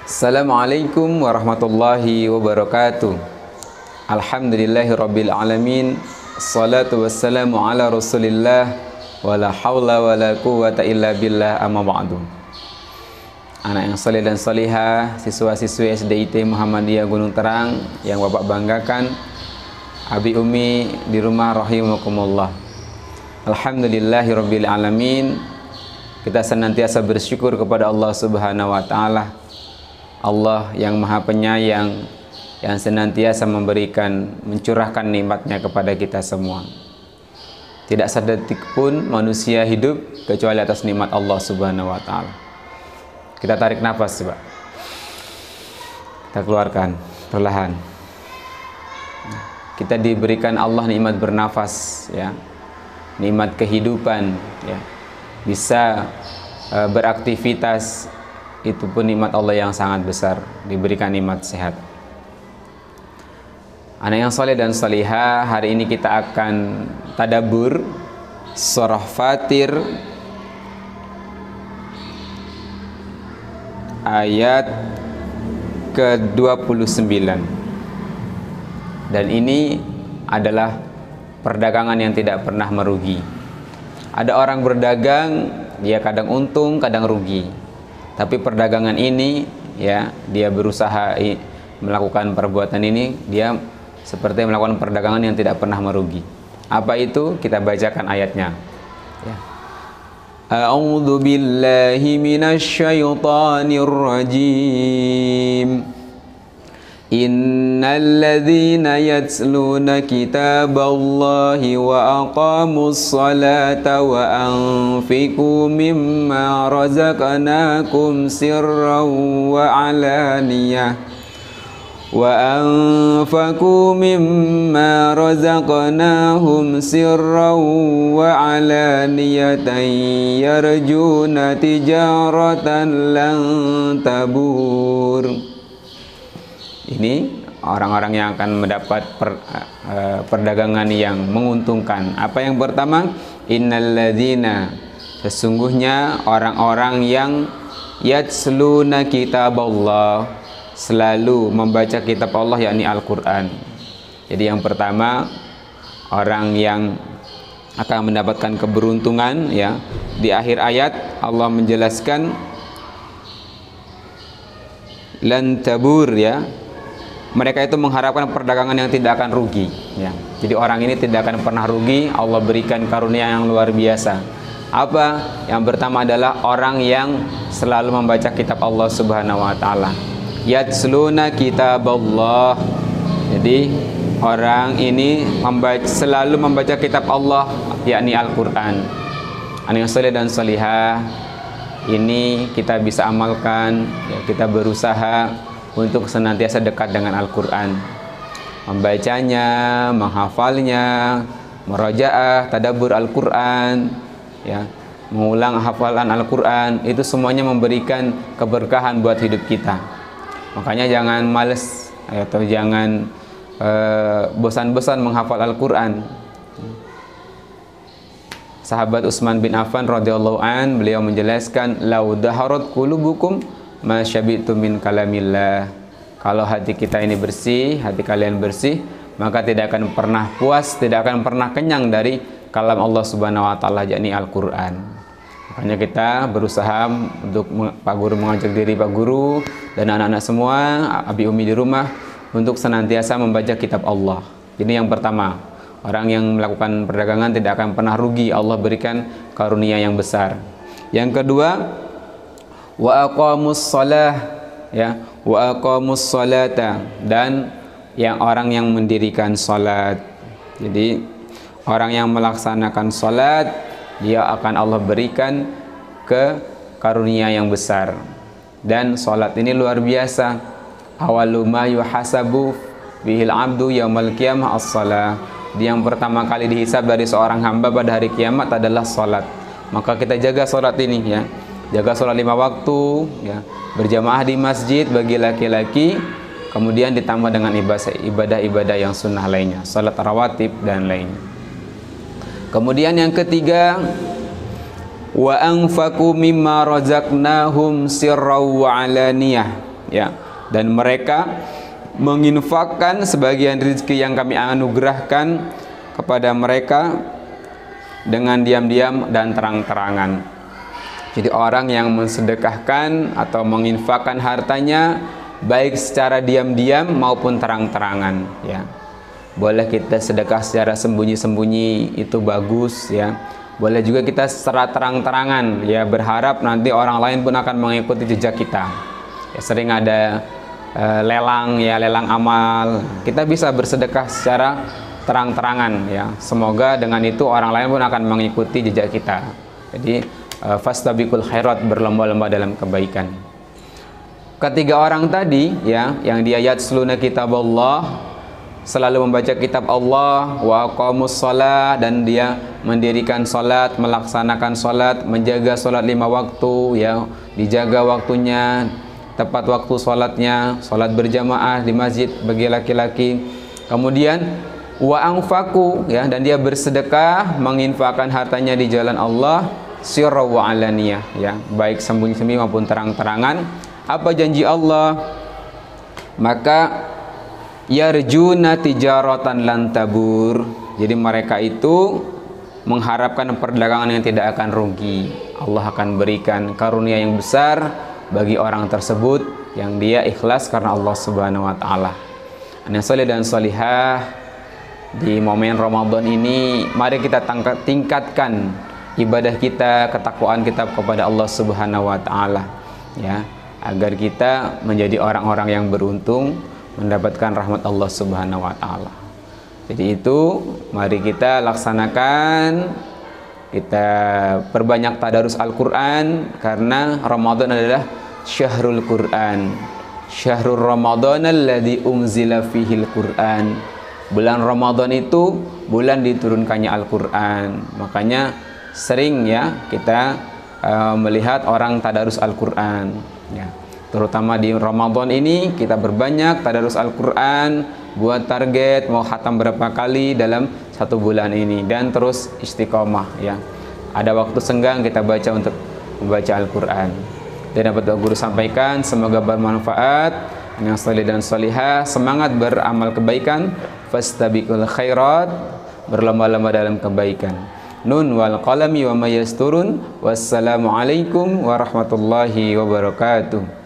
Assalamualaikum warahmatullahi wabarakatuh. Alhamdulillahirabbil alamin. Assalatu wassalamu ala Rasulillah wala haula wala quwwata illa billah, amma ba'du. Anak yang saleh dan salihah, siswa-siswi SDIT Muhammadiyah Gunung Terang yang Bapak banggakan, abi umi di rumah rahimakumullah. Alhamdulillahirabbil alamin. Kita senantiasa bersyukur kepada Allah Subhanahu wa taala. Allah yang Maha Penyayang, yang senantiasa mencurahkan nikmatnya kepada kita semua. Tidak sedetik pun manusia hidup kecuali atas nikmat Allah Subhanahu wa taala. Kita tarik nafas coba. Kita keluarkan perlahan. Kita diberikan Allah nikmat bernafas, ya. Nikmat kehidupan, ya. Bisa beraktivitas, itu pun nikmat Allah yang sangat besar. Diberikan nikmat sehat. Anak yang soleh dan salihah, hari ini kita akan tadabbur surah Fatir ayat ke-29. Dan ini adalah perdagangan yang tidak pernah merugi. Ada orang berdagang, dia kadang untung, kadang rugi. Tapi perdagangan ini, ya, dia berusaha melakukan perbuatan ini, dia seperti melakukan perdagangan yang tidak pernah merugi. Apa itu? Kita bacakan ayatnya. Ya. A'udzu billahi minasy syaithanir rajim. Innal ladzina yatluna kitaballahi wa aqamus salata wa anfiqu mimma razaqnakum sirran wa alaniyah وأنفقوا مما رزقناهم سرا وعلانية يرجون تجارة لن تبور. Ini orang-orang yang akan mendapat perdagangan yang menguntungkan. Apa yang pertama? Innalladzina, sesungguhnya orang-orang yang yatsluna kitaballah, selalu membaca kitab Allah, yakni Al-Quran. Jadi yang pertama, orang yang akan mendapatkan keberuntungan, ya. Di akhir ayat Allah menjelaskan lan tabur, ya. Mereka itu mengharapkan perdagangan yang tidak akan rugi, ya. Jadi orang ini tidak akan pernah rugi. Allah berikan karunia yang luar biasa. Apa? Yang pertama adalah orang yang selalu membaca kitab Allah Subhanahu wa taala. Yatsluna kitaballah. Jadi orang ini selalu membaca kitab Allah, yakni Al-Quran. Anak yang saleh dan salihah, ini kita bisa amalkan, ya, kita berusaha untuk senantiasa dekat dengan Al-Quran, membacanya, menghafalnya, merajaah, tadabbur Al-Quran, ya, mengulang hafalan Al-Quran. Itu semuanya memberikan keberkahan buat hidup kita. Makanya jangan males atau jangan bosan-bosan menghafal Al-Quran. Sahabat Utsman bin Affan radhiyallahu an, beliau menjelaskan, lau daharat qulubukum ma syabitu min kalamillah. Kalau hati kita ini bersih, hati kalian bersih, maka tidak akan pernah puas, tidak akan pernah kenyang dari kalam Allah Subhanahu wa taala, yakni Al-Quran. Makanya kita berusaha untuk Pak Guru mengajak diri Pak Guru dan anak-anak semua, abi umi di rumah, untuk senantiasa membaca kitab Allah. Ini yang pertama. Orang yang melakukan perdagangan tidak akan pernah rugi. Allah berikan karunia yang besar. Yang kedua, wa aqamus shalah, ya, wa aqamus shalata, dan yang orang yang mendirikan salat. Jadi orang yang melaksanakan salat, dia akan Allah berikan ke karunia yang besar. Dan salat ini luar biasa. Awalu ma yuhasabu bihil abdu yaumal qiyamah as-shalah. Yang pertama kali dihisab dari seorang hamba pada hari kiamat adalah salat. Maka kita jaga salat ini, ya. Jaga salat 5 waktu, ya. Berjamaah di masjid bagi laki-laki, kemudian ditambah dengan ibadah-ibadah yang sunnah lainnya, salat rawatib dan lainnya. Kemudian yang ketiga, wa anfaqu mimma razaqnahum sirran wa alaniyah, ya. Dan mereka menginfakkan sebagian rezeki yang kami anugerahkan kepada mereka dengan diam-diam dan terang-terangan. Jadi orang yang mensedekahkan atau menginfakkan hartanya baik secara diam-diam maupun terang-terangan, ya. Boleh kita sedekah secara sembunyi-sembunyi, itu bagus, ya. Boleh juga kita secara terang-terangan, ya, berharap nanti orang lain pun akan mengikuti jejak kita. Ya, sering ada lelang, ya, lelang amal. Kita bisa bersedekah secara terang-terangan, ya. Semoga dengan itu orang lain pun akan mengikuti jejak kita. Jadi fastabiqul khairat, berlomba-lomba dalam kebaikan. Ketiga orang tadi, ya, yang dia yatsluna kitab Allah, selalu membaca kitab Allah, wa aqamus shalah, dan dia mendirikan salat, melaksanakan salat, menjaga salat 5 waktu, ya, dijaga waktunya, tepat waktu salatnya, salat berjamaah di masjid bagi laki-laki. Kemudian wa anfaqu, ya, dan dia bersedekah, menginfakkan hartanya di jalan Allah, sirra wa alaniyah, ya, baik sembunyi-sembunyi maupun terang-terangan. Apa janji Allah? Maka yarjuna tijaratan lan tabur. Jadi mereka itu mengharapkan perdagangan yang tidak akan rugi. Allah akan berikan karunia yang besar bagi orang tersebut yang dia ikhlas karena Allah Subhanahu wa taala. Anak saleh dan salihah, di momen Ramadan ini mari kita tingkatkan ibadah kita, ketakwaan kita kepada Allah Subhanahu wa taala, ya, agar kita menjadi orang-orang yang beruntung mendapatkan rahmat Allah Subhanahu wa taala. Jadi itu mari kita laksanakan, kita perbanyak tadarus Al-Qur'an, karena Ramadan adalah syahrul Qur'an. Syahrul Ramadan alladzi unzila fihil Qur'an. Bulan Ramadan itu bulan diturunkannya Al-Qur'an. Makanya sering, ya, kita melihat orang tadarus Al-Qur'an, ya. Terutama di Ramadan ini kita berbanyak tadarus Al-Qur'an, buat target mau khatam berapa kali dalam 1 bulan ini, dan terus istiqomah, ya. Ada waktu senggang kita baca untuk membaca Al-Qur'an. Dan dapat guru sampaikan, semoga bermanfaat. Yang saleh dan salihah, semangat beramal kebaikan, fastabiqul khairat, berlomba-lomba dalam kebaikan. Nun wal qalami wa may yasturun. Wassalamualaikum warahmatullahi wabarakatuh.